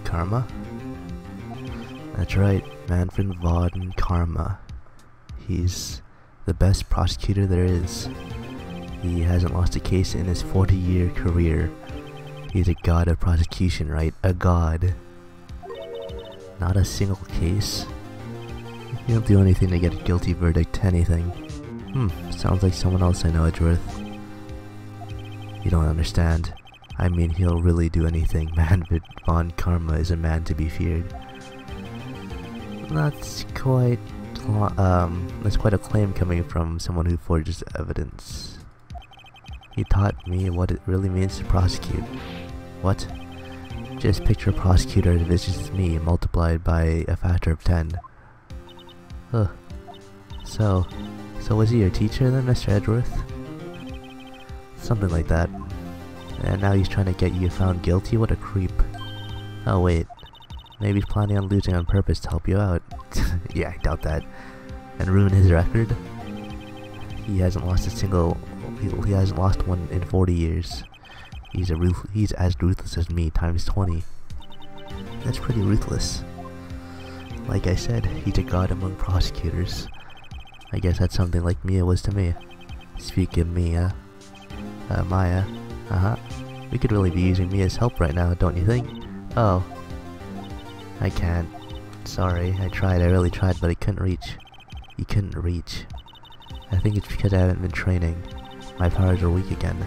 Karma? That's right, Manfred von Karma. He's the best prosecutor there is. He hasn't lost a case in his 40-year career. He's a god of prosecution, right? A god. Not a single case. He'll do anything to get a guilty verdict, anything. Sounds like someone else I know, Edgeworth. You don't understand. I mean, he'll really do anything. Manfred von Karma is a man to be feared. That's quite a claim coming from someone who forges evidence. He taught me what it really means to prosecute. What? Just picture a prosecutor as visits me multiplied by a factor of 10. Huh. So was he your teacher then, Mr. Edgeworth? Something like that. And now he's trying to get you found guilty? What a creep. Oh wait. Maybe he's planning on losing on purpose to help you out. Yeah, I doubt that. And ruin his record? He hasn't lost a single... He hasn't lost one in 40 years. He's as ruthless as me times 20. That's pretty ruthless. Like I said, he's a god among prosecutors. I guess that's something like Mia was to me. Speaking of Mia... Maya. We could really be using Mia's help right now, don't you think? Oh. I can't. Sorry, I tried, I really tried, but I couldn't reach. You couldn't reach. I think it's because I haven't been training. My powers are weak again.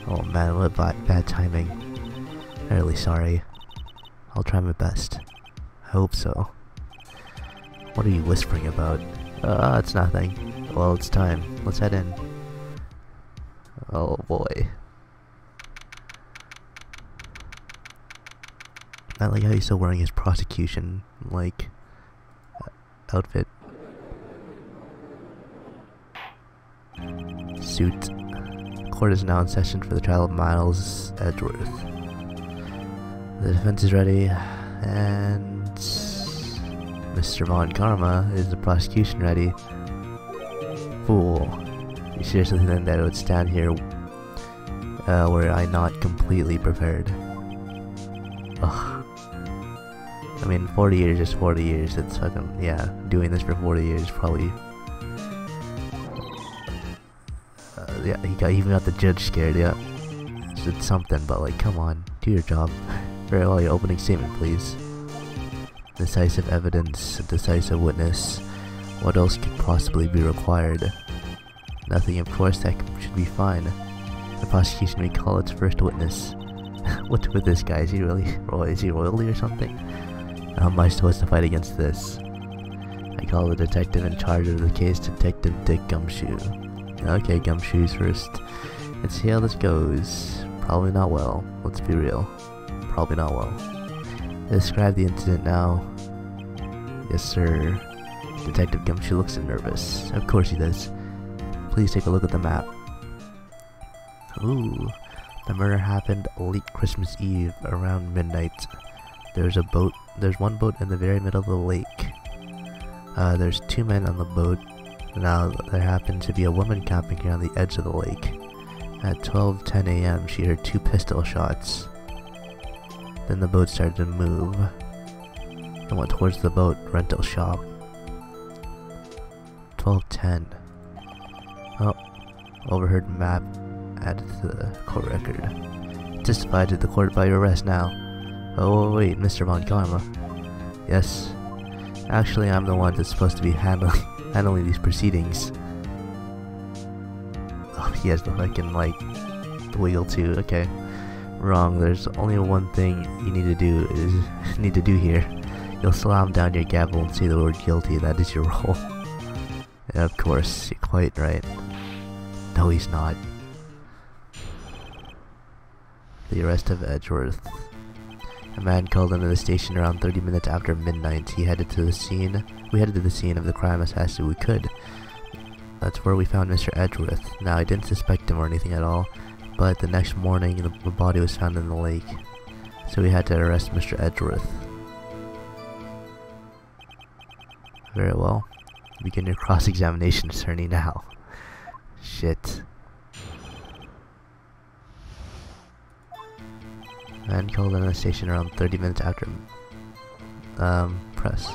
Oh man, what bad timing. I'm really sorry. I'll try my best. I hope so. What are you whispering about? It's nothing. Well, it's time. Let's head in. Oh boy. I like how he's still wearing his prosecution, like, outfit. Suit. Court is now in session for the trial of Miles Edgeworth. The defense is ready, and Mr. Von Karma is the prosecution ready. Fool. You seriously think that I would stand here were I not completely prepared? Ugh. I mean, 40 years is 40 years, it's fucking, yeah, doing this for 40 years probably, yeah, even got the judge scared, yeah, it's something, but like, come on, do your job. Very well, your opening statement, please. Decisive evidence, decisive witness, what else could possibly be required? Nothing, of course, that should be fine. The prosecution may call its first witness. What's with this guy? Is he royalty or something? How am I supposed to fight against this? I call the detective in charge of the case, Detective Dick Gumshoe. Okay, Gumshoe's first. Let's see how this goes. Probably not well. Let's be real. Probably not well. Describe the incident now. Yes, sir. Detective Gumshoe looks nervous. Of course he does. Please take a look at the map. Ooh. The murder happened late Christmas Eve, around midnight. There's one boat in the very middle of the lake. There's 2 men on the boat. Now, there happened to be a woman camping here on the edge of the lake. At 12:10 a.m., she heard 2 pistol shots. Then the boat started to move and went towards the boat rental shop. 12:10. Oh, overheard map added to the court record. Testified to the court by your arrest now. Oh wait, Mr. Von Karma. Yes. Actually, I'm the one that's supposed to be handling these proceedings. Oh, he has the fucking, like, the wheel too. Okay. Wrong. There's only one thing you need to do here. You'll slam down your gavel and say the word guilty. That is your role. Yeah, of course. You're quite right. No, he's not. The arrest of Edgeworth. A man called into the station around 30 minutes after midnight. We headed to the scene of the crime as fast as we could. That's where we found Mr. Edgeworth. Now, I didn't suspect him or anything at all, but the next morning the body was found in the lake. So we had to arrest Mr. Edgeworth. Very well. Begin your cross-examination, attorney, now. Shit. Man called in the station around 30 minutes after press.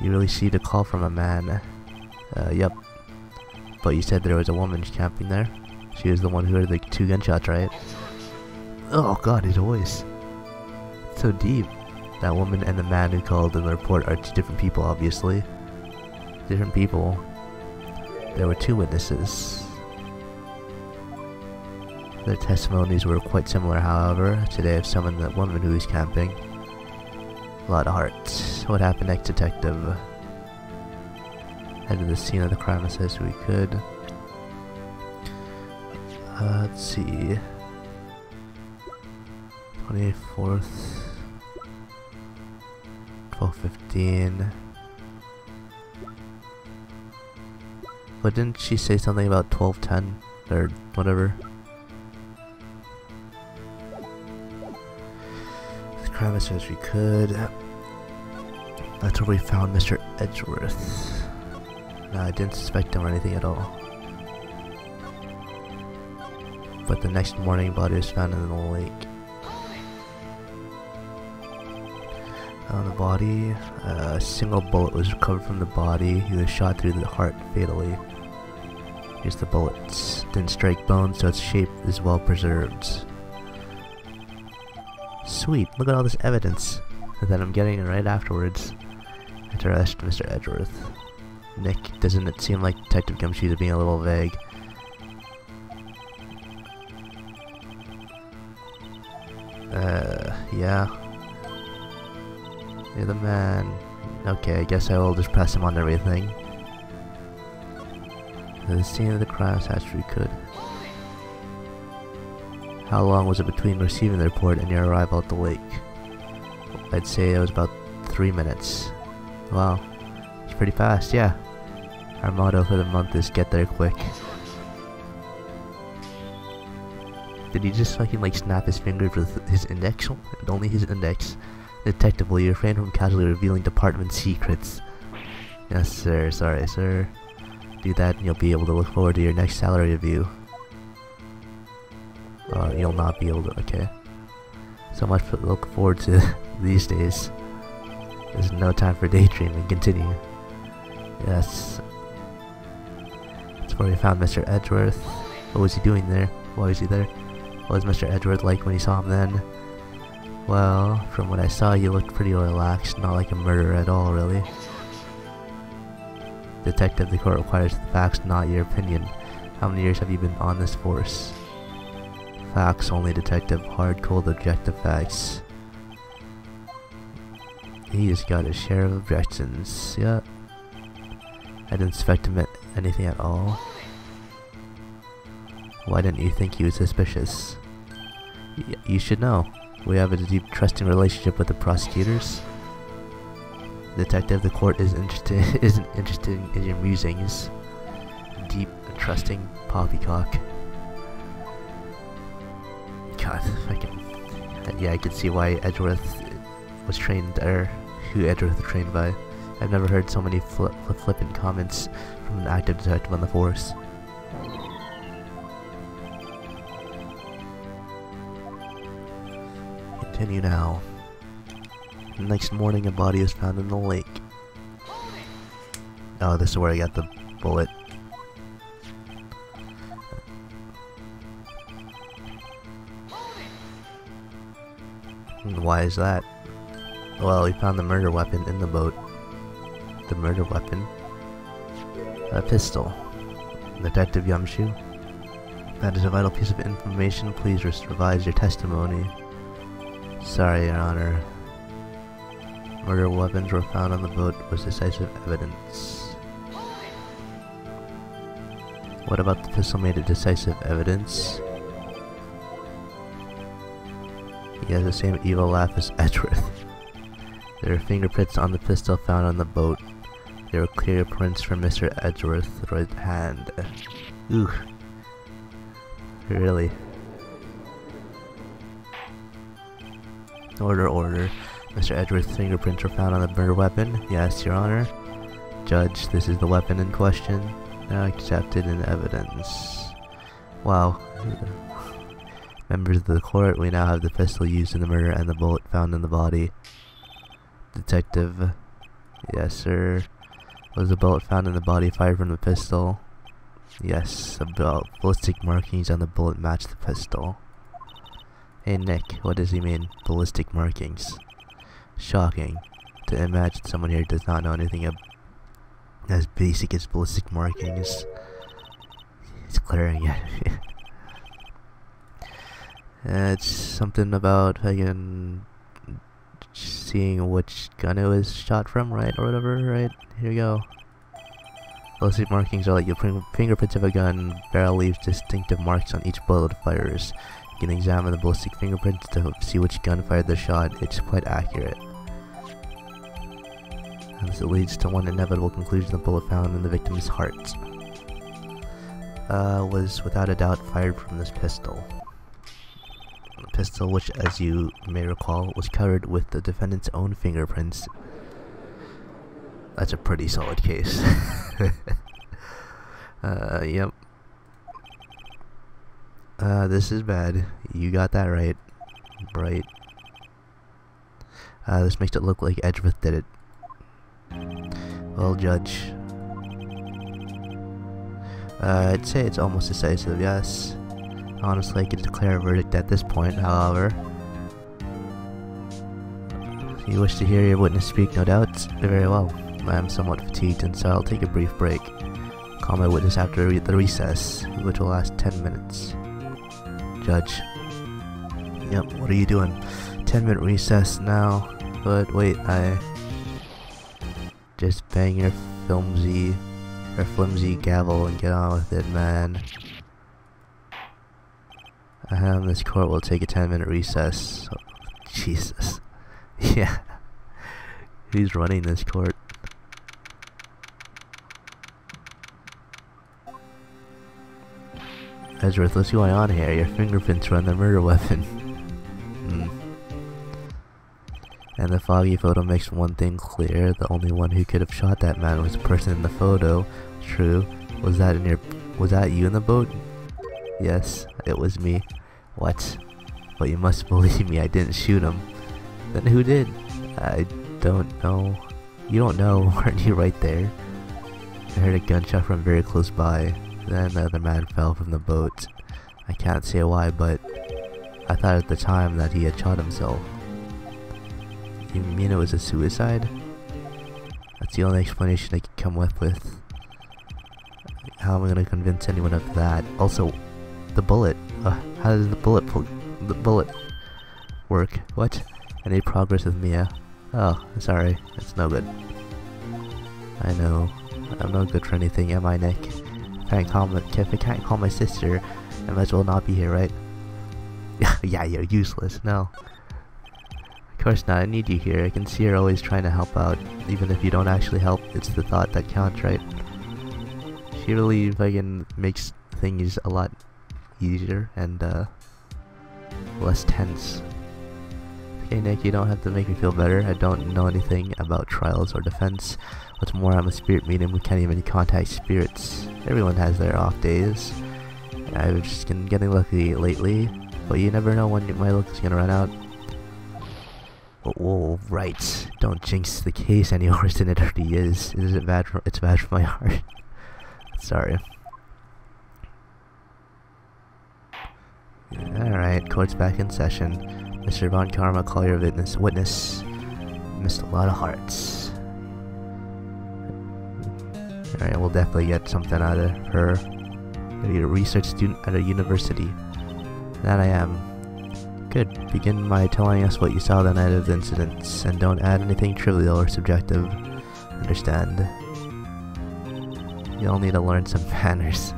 You really received a call from a man. Yep. But you said there was a woman camping there. She was the one who heard the 2 gunshots, right? Oh god, his voice. So deep. That woman and the man who called in the report are 2 different people, obviously. Different people. There were 2 witnesses. Their testimonies were quite similar, however. Today I've summoned the woman who was camping. A lot of heart. What happened next, detective? Head to the scene of the crime as best we could. Let's see. 24th. 12:15. But didn't she say something about 12:10 or whatever? The crime as best we could. That's where we found Mr. Edgeworth. No, I didn't suspect him or anything at all. But the next morning, body was found in the lake. On the body, a single bullet was recovered from the body. He was shot through the heart fatally. Here's the bullets. Didn't strike bones, so its shape is well preserved. Sweet, look at all this evidence that I'm getting right afterwards. To arrest Mr. Edgeworth. Nick, doesn't it seem like Detective Gumshoes are being a little vague? Yeah. You're the man. Okay, I guess I will just press him on everything. To the scene of the crime as fast as we could. How long was it between receiving the report and your arrival at the lake? I'd say it was about 3 minutes. Wow, it's pretty fast, yeah. Our motto for the month is get there quick. Did he just fucking like snap his fingers with his index? And only his index. Detective, will you refrain from casually revealing department secrets? Yes, sir. Sorry, sir. Do that and you'll be able to look forward to your next salary review. You'll not be able to, okay. So much to look forward to these days. There's no time for daydreaming. Continue. Yes. That's where we found Mr. Edgeworth. What was he doing there? Why was he there? What was Mr. Edgeworth like when you saw him then? Well, from what I saw, he looked pretty relaxed, not like a murderer at all, really. Detective, the court requires the facts, not your opinion. How many years have you been on this force? Facts only, detective. Hard, cold, objective facts. He just got his share of objections. Yeah. I didn't suspect him at anything at all. Why didn't you think he was suspicious? You should know. We have a deep, trusting relationship with the prosecutors. Detective, the court isn't interested in your musings. Deep, trusting poppycock. God, yeah, I can see why Edgeworth was trained, or who Edgeworth was trained by. I've never heard so many flippant comments from an active detective on the force. Continue now. The next morning, a body was found in the lake. Oh, this is where I got the bullet. Why is that? Well, we found the murder weapon in the boat. The murder weapon? A pistol. Detective Yumshoe? That is a vital piece of information. Please revise your testimony. Sorry, Your Honor. Murder weapons were found on the boat was decisive evidence. What about the pistol made it decisive evidence? He has the same evil laugh as Edgeworth. There are fingerprints on the pistol found on the boat. There were clear prints from Mr. Edgeworth's right hand. Ooh. Really? Order. Mr. Edgeworth's fingerprints were found on the murder weapon. Yes, Your Honor. Judge, this is the weapon in question. Now accepted in evidence. Wow. Members of the court, we now have the pistol used in the murder and the bullet found in the body. Detective. Yes, sir. Was the bullet found in the body fired from the pistol? Yes, about ballistic markings on the bullet match the pistol. Hey Nick, what does he mean? Ballistic markings. Shocking to imagine someone here does not know anything as basic as ballistic markings. He's glaring at me. It's something about fucking seeing which gun it was shot from, right? Or whatever, right? Here you go. Ballistic markings are like your fingerprints of a gun. Barrel leaves distinctive marks on each bullet it fires. You can examine the ballistic fingerprints to see which gun fired the shot. It's quite accurate. And this leads to one inevitable conclusion: the bullet found in the victim's heart was without a doubt fired from this pistol. The pistol, which, as you may recall, was covered with the defendant's own fingerprints. That's a pretty solid case. Yep. This is bad. You got that right. Right. This makes it look like Edgeworth did it. Well, Judge. I'd say it's almost decisive, yes. Honestly, I could declare a verdict at this point, however. You wish to hear your witness speak, no doubt? Very well. I am somewhat fatigued, and so I'll take a brief break. Call my witness after the recess, which will last 10 minutes. Judge. Yep, what are you doing? 10-minute recess now. But wait, I... Just bang your flimsy gavel and get on with it, man. This court will take a 10-minute recess. Oh, Jesus. Yeah. Who's running this court? Edgeworth, what's going on here? Your fingerprints are on the murder weapon. And the foggy photo makes one thing clear: the only one who could have shot that man was the person in the photo. True. Was that you in the boat? Yes, it was me. What? But you must believe me, I didn't shoot him. Then who did? I don't know. You don't know, aren't you right there? I heard a gunshot from very close by. Then the other man fell from the boat. I can't say why, but I thought at the time that he had shot himself. You mean it was a suicide? That's the only explanation I could come up with. How am I gonna convince anyone of that? Also, the bullet. How does the bullet work? What? Any progress with Mia? Oh, sorry. It's no good. I know. I'm no good for anything, am I, Nick? If I can't call my sister, I might as well not be here, right? Yeah, you're useless. No. Of course not. I need you here. I can see you're always trying to help out. Even if you don't actually help, it's the thought that counts, right? She really fucking makes things a lot easier and less tense. Okay, Nick, you don't have to make me feel better. I don't know anything about trials or defense. What's more, I'm a spirit medium. We can't even contact spirits. Everyone has their off days. I've just been getting lucky lately, but you never know when my luck is gonna run out. Whoa, right. Don't jinx the case any worse than it already is. It's bad for my heart. Sorry. Alright, court's back in session. Mr. Von Karma, call your witness. Missed a lot of hearts. Alright, we'll definitely get something out of her. You're a research student at a university. That I am. Good. Begin by telling us what you saw the night of the incidents, and don't add anything trivial or subjective. Understand? You'll need to learn some manners.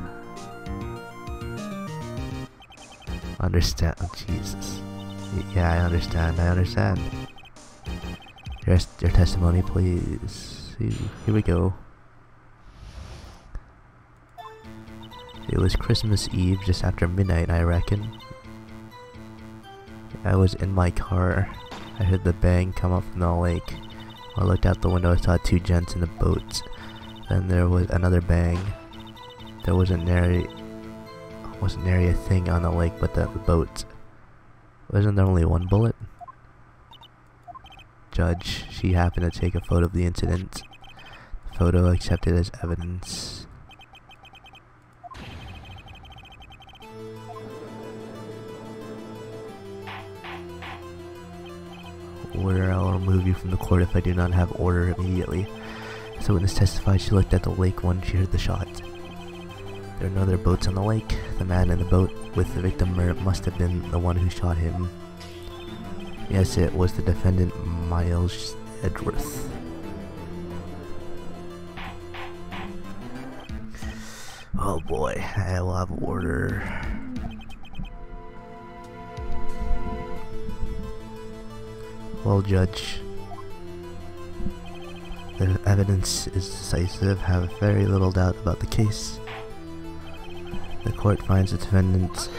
Understand? Oh, Jesus. Yeah, I understand. Your testimony, please. Here we go. It was Christmas Eve, just after midnight, I reckon. I was in my car. I heard the bang come up from the lake. When I looked out the window, I saw two gents in the boat. Then there was another bang. There wasn't nary a thing on the lake but the boat. Wasn't there only one bullet? Judge, she happened to take a photo of the incident. Photo accepted as evidence. Order, I'll remove you from the court if I do not have order immediately. So witness testified she looked at the lake when she heard the shot. There are no other boats on the lake. The man in the boat with the victim must have been the one who shot him. Yes, it was the defendant, Miles Edgeworth. Oh boy, I will have order. Well, Judge, the evidence is decisive. Have very little doubt about the case. The court finds the defendant.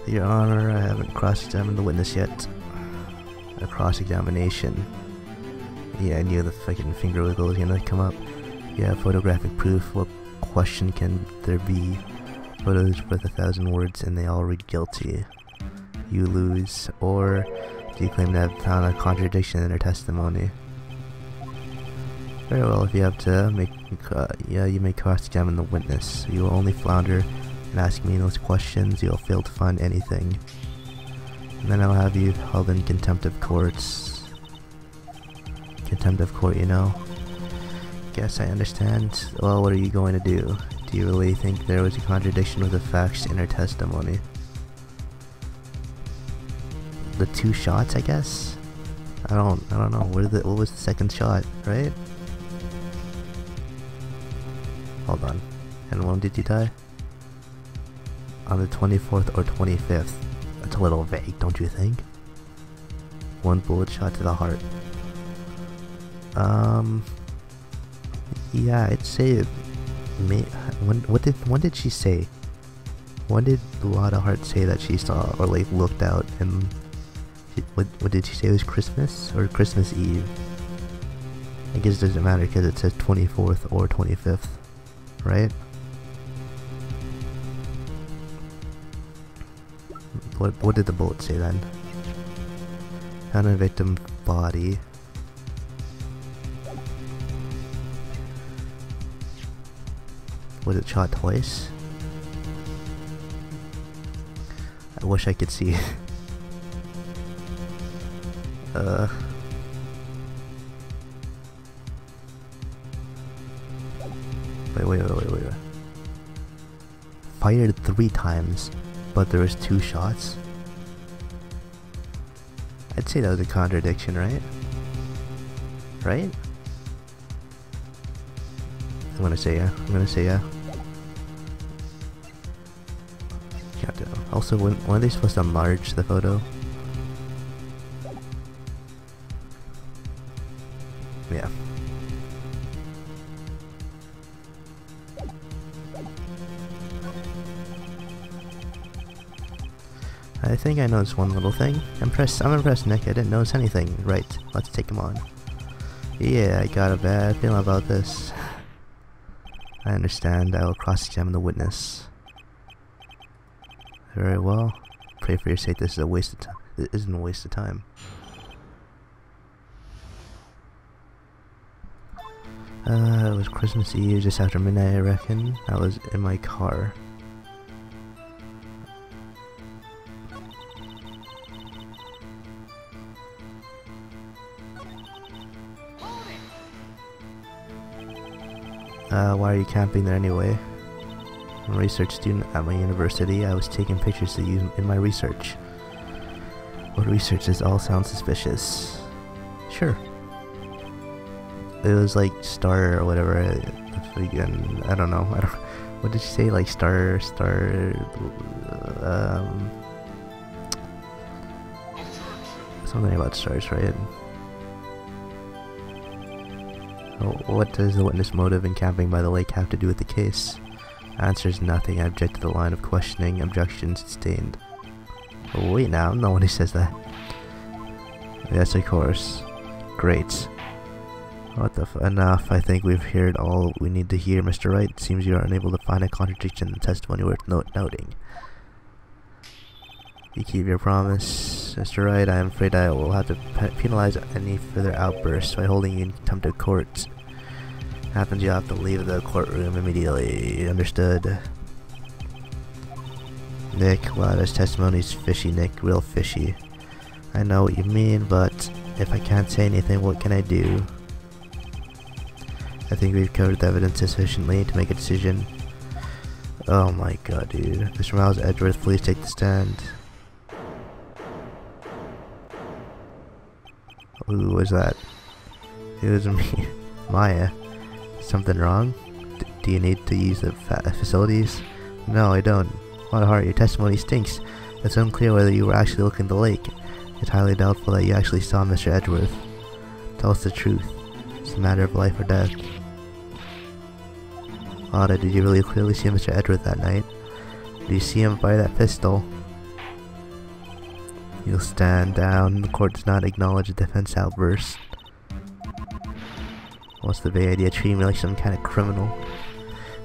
Your Honor, I haven't cross-examined the witness yet. A cross-examination. Yeah, I knew the fucking finger wiggle was gonna come up. Yeah, photographic proof. What question can there be? Photos worth 1,000 words and they all read guilty. You lose. Or do you claim to have found a contradiction in her testimony? Very well, if you have to you may cross-examine the witness. You will only flounder and ask meaningless questions. You'll fail to find anything. And then I'll have you held in contempt of courts. Contempt of court, you know? Guess I understand. Well, what are you going to do? Do you really think there was a contradiction with the facts in her testimony? The two shots, I guess? I don't know. What was the second shot, right? Hold on. And when did you die? On the 24th or 25th. That's a little vague, don't you think? One bullet shot to the heart. Yeah, I'd say when did she say? When did Lotta Hart say that she saw or like looked out and what did she say? It was Christmas or Christmas Eve? I guess it doesn't matter because it says 24th or 25th, right? What did the bullet say then? Found a victim body. Was it shot twice? I wish I could see. Wait. Fired 3 times, but there was 2 shots? I'd say that was a contradiction, right? Right? I'm gonna say yeah. Also, when are they supposed to enlarge the photo? Yeah. I think I noticed one little thing. I'm impressed, Nick. I didn't notice anything. Right, let's take him on. Yeah, I got a bad feeling about this. I understand. I will cross-examine the witness. Very well. Pray for your sake. This is a waste of time. It isn't a waste of time. It was Christmas Eve, just after midnight, I reckon. I was in my car. Why are you camping there anyway? I'm a research student at my university. I was taking pictures to use in my research. What research? This all sounds suspicious. Sure. It was like star or whatever. I don't know. What did she say? Like star. Something about stars, right? What does the witness motive in camping by the lake have to do with the case? Answers nothing. I object to the line of questioning. Objection sustained. Oh, wait now, I'm the one who says that. Yes, of course. Great. What the enough. I think we've heard all we need to hear, Mr. Wright. Seems you are unable to find a contradiction in the testimony worth noting. You keep your promise, Mr. Wright. I am afraid I will have to penalize any further outbursts by holding you in contempt of court. Happens you'll have to leave the courtroom immediately. Understood? Nick, wow, this testimony's fishy, Nick. Real fishy. I know what you mean, but if I can't say anything, what can I do? I think we've covered the evidence sufficiently to make a decision. Oh my god, dude. Mr. Miles Edgeworth, please take the stand. Who was that? It was me. Maya. Something wrong? Do you need to use the facilities? No, I don't. What a heart, your testimony stinks. It's unclear whether you were actually looking at the lake. It's highly doubtful that you actually saw Mr. Edgeworth. Tell us the truth. It's a matter of life or death. Ada, did you really clearly see Mr. Edgeworth that night? Did you see him fire that pistol? You'll stand down. The court does not acknowledge a defense outburst. What's the big idea? Treating me like some kind of criminal?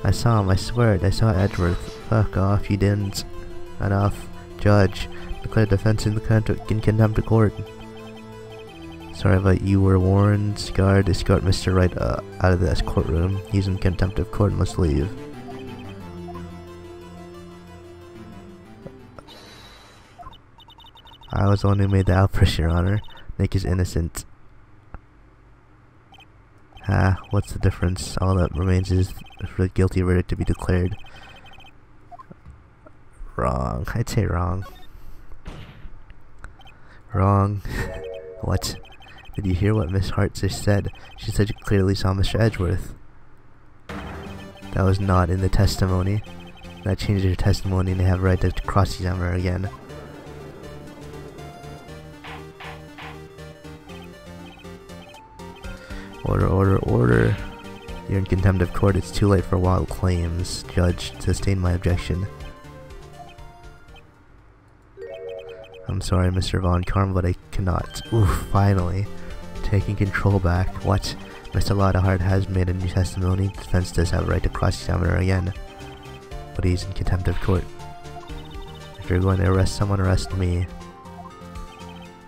I saw him, I swear it. I saw Edgeworth. Fuck off, you didn't. Enough. Judge. Declare defense in contempt of court. Sorry, but you were warned. Guard, escort Mr. Wright out of this courtroom. He's in contempt of court and must leave. I was the one who made the outburst, Your Honor. Nick is innocent. Ah, what's the difference? All that remains is for the guilty verdict to be declared. Wrong. I'd say wrong. Wrong. What? Did you hear what Miss Hart just said? She said you clearly saw Mr. Edgeworth. That was not in the testimony. That changed her testimony and they have a right to cross-examine her again. Order, order, order. You're in contempt of court. It's too late for wild claims. Judge, sustain my objection. I'm sorry, Mr. Von Karm, but I cannot. Oof, finally. Taking control back. What? Mr. Loudahart has made a new testimony. The defense does have a right to cross-examine her again. But he's in contempt of court. If you're going to arrest someone, arrest me.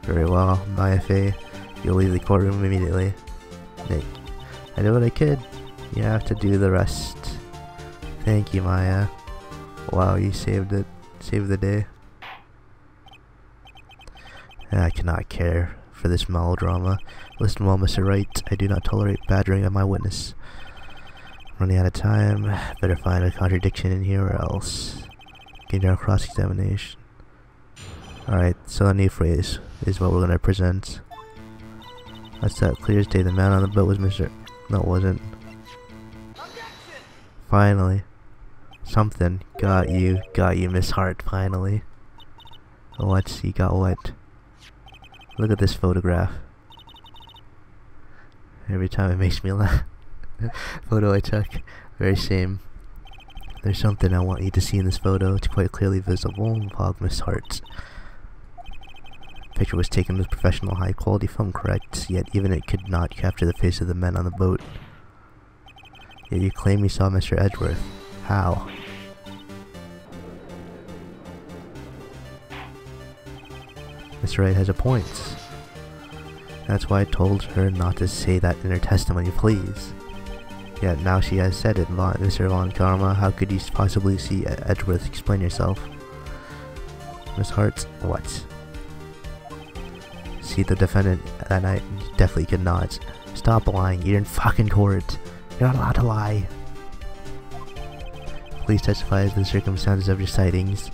Very well, Maya Fey. You'll leave the courtroom immediately. Nick, I did what I could. You have to do the rest. Thank you, Maya. Wow, you saved it. Saved the day. I cannot care for this melodrama. Listen well, Mr. Wright. I do not tolerate badgering of my witness. I'm running out of time. Better find a contradiction in here or else. Get our cross-examination. Alright, so the new phrase is what we're going to present. That's that clear as day. The man on the boat was Mr. No, it wasn't. Finally. Something. Got you, Miss Hart, finally. What? You got what? Look at this photograph. Every time it makes me laugh. Photo I took. Very same. There's something I want you to see in this photo. It's quite clearly visible. Involved Miss Hart. Picture was taken with professional high quality film, correct? Yet even it could not capture the face of the men on the boat. Yet you claim you saw Mr. Edgeworth. How? Mr. Wright has a point. That's why I told her not to say that in her testimony, please. Yet now she has said it, Mr. Von Karma. How could you possibly see Edgeworth? Explain yourself. Miss Hart, what? See the defendant that night? You definitely could not. Stop lying. You're in fucking court. You're not allowed to lie. Please testify to the circumstances of your sightings.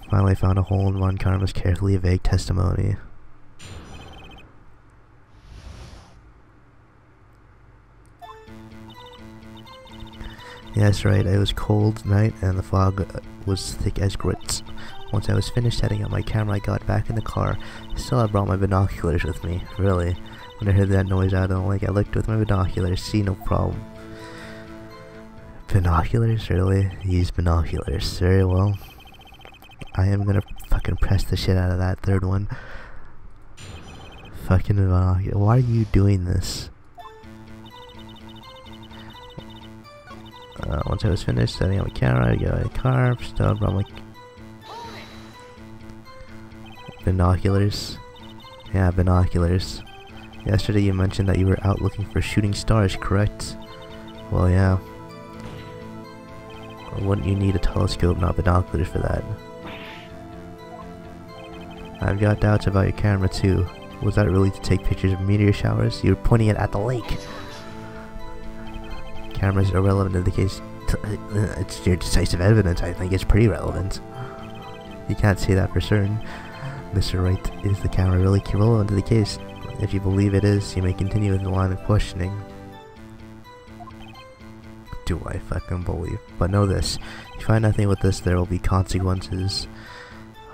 Finally found a hole in Von Karma's carefully vague testimony. Yes, right. It was cold night and the fog was thick as grits. Once I was finished setting up my camera, I got back in the car. Still, I brought my binoculars with me. Really. When I heard that noise out of the lake, I looked with my binoculars. See, no problem. Binoculars? Really? Use binoculars. Very well. I am gonna fucking press the shit out of that third one. Fucking binoculars. Why are you doing this? Once I was finished setting up my camera, I got a car. Still, I brought my... Binoculars? Yeah, binoculars. Yesterday you mentioned that you were out looking for shooting stars, correct? Well, yeah. Wouldn't you need a telescope, not binoculars for that? I've got doubts about your camera too. Was that really to take pictures of meteor showers? You were pointing it at the lake! Camera's irrelevant in the case. It's your decisive evidence. I think it's pretty relevant. You can't say that for certain. Mr. Wright, is the camera really relevant to the case? If you believe it is, you may continue with the line of questioning. Do I fucking believe? But know this, if you find nothing with this, there will be consequences.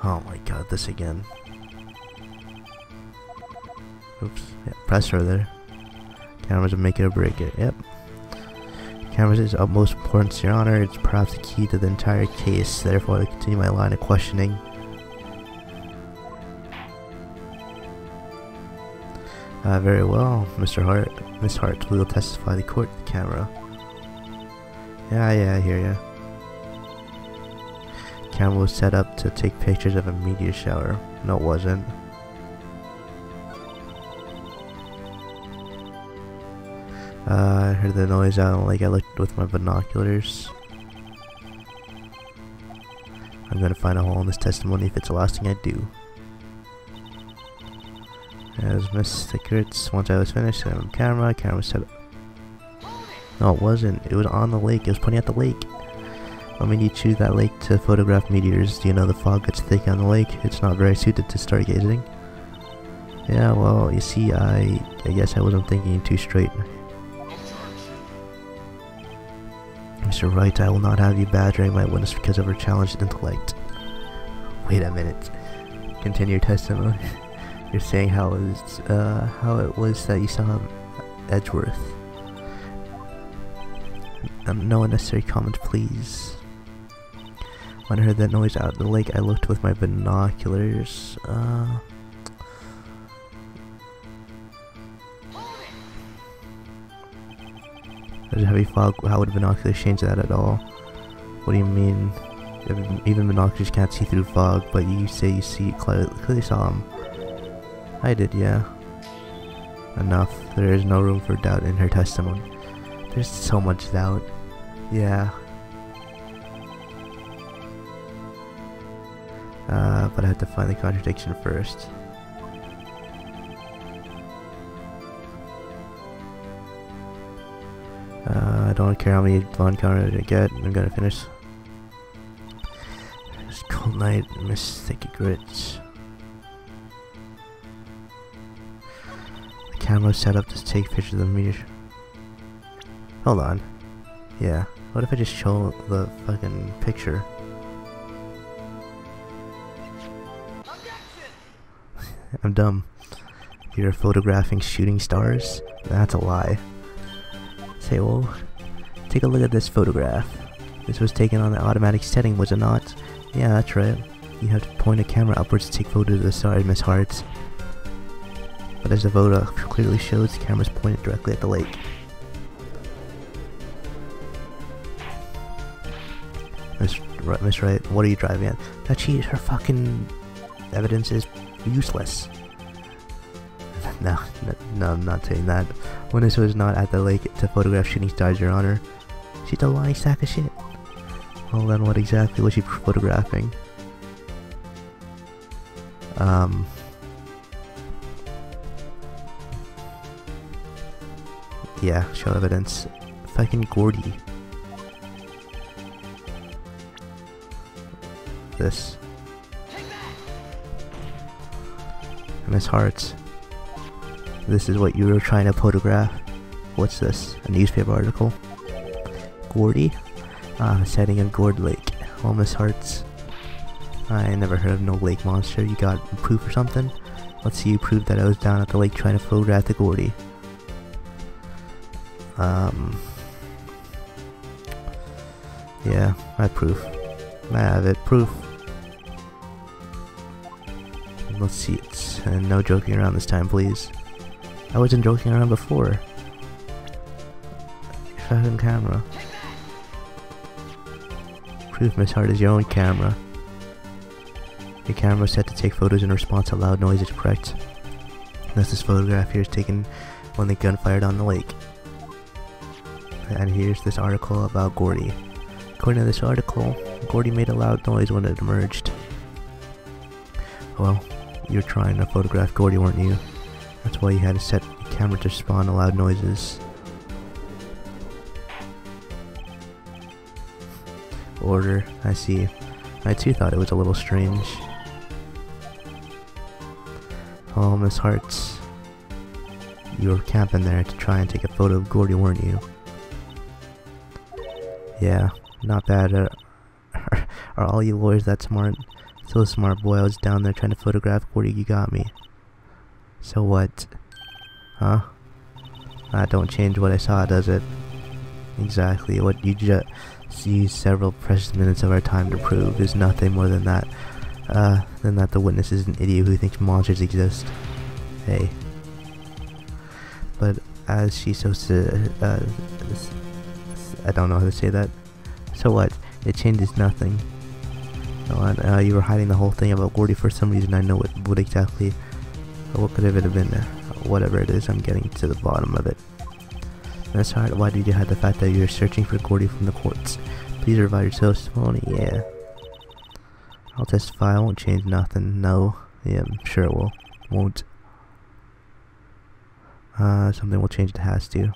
Oh my god, this again. Oops, yeah, press her there. Cameras will make it or break it, yep. Cameras is of utmost importance, Your Honor. It's perhaps the key to the entire case, therefore I continue my line of questioning. Very well, Mr. Hart. Miss Hart, we will testify the court the camera. Yeah, I hear ya. Camera was set up to take pictures of a meteor shower. No, it wasn't. I heard the noise out on the lake. I looked with my binoculars. I'm gonna find a hole in this testimony if it's the last thing I do. As Miss Secrets, once I was finished, I have camera was set up. No, it wasn't. It was on the lake. It was pointing at the lake. What made you choose that lake to photograph meteors? Do you know the fog gets thick on the lake? It's not very suited to stargazing. Yeah, well, you see, I guess I wasn't thinking too straight. Mr. Wright, I will not have you badgering my witness because of her challenged intellect. Wait a minute. Continue your testimony. You're saying how it was that you saw Edgeworth. No unnecessary comments, please. When I heard that noise out of the lake, I looked with my binoculars. There's a heavy fog. How would binoculars change that at all? What do you mean? Even binoculars can't see through fog, but you say you see clearly saw him. I did, yeah. Enough. There is no room for doubt in her testimony. There's so much doubt. Yeah. But I have to find the contradiction first. I don't care how many blonde counters I get. I'm gonna finish. It's cold night, Miss Sticky Grits. The camera set up to take pictures of the meteor. Hold on. Yeah. What if I just show the fucking picture? I'm dumb. You're photographing shooting stars? That's a lie. Say, well, take a look at this photograph. This was taken on the automatic setting, was it not? Yeah, that's right. You have to point a camera upwards to take photos of the stars, Miss Hart. But as the photo clearly shows, the camera's pointed directly at the lake. Miss Wright, what are you driving at? That her fucking evidence is useless. No, I'm not saying that. Witness was not at the lake to photograph shooting stars, Your Honor. She's a lying sack of shit. Well then, what exactly was she photographing? Yeah, show evidence. Fucking Gordy. This. Miss Hart. This is what you were trying to photograph. What's this? A newspaper article? Gordy? Ah, the setting of Gord Lake. Well, Miss Hart's. I never heard of no lake monster. You got proof or something? Let's see you prove that I was down at the lake trying to photograph the Gordy. Yeah, I have proof. I have it. Proof. Let's see it. And no joking around this time, please. I wasn't joking around before. Fucking camera. Proof Miss Hart is your own camera. Your camera was set to take photos in response to loud noises, correct? This photograph here is taken when the gun fired on the lake. And here's this article about Gordy. According to this article, Gordy made a loud noise when it emerged. Well, you're trying to photograph Gordy, weren't you? That's why you had to set the camera to respond to loud noises. Order, I see. I too thought it was a little strange. Oh, Miss Hartz. You were camping there to try and take a photo of Gordy, weren't you? Yeah, not bad. Are all you lawyers that smart? So smart, boy. I was down there trying to photograph Gordy. You got me. So what? Huh? That don't change what I saw, does it? Exactly. What you just used several precious minutes of our time to prove is nothing more than that. The witness is an idiot who thinks monsters exist. Hey. But as she I don't know how to say that. So what? It changes nothing. You were hiding the whole thing about Gordy for some reason. I know what exactly. What could it have been? Whatever it is, I'm getting to the bottom of it. That's hard. Why did you hide the fact that you're searching for Gordy from the courts? Please provide your testimony. Yeah. I'll testify. I won't change nothing. No. Yeah, I'm sure it will. Won't. Something will change. It has to.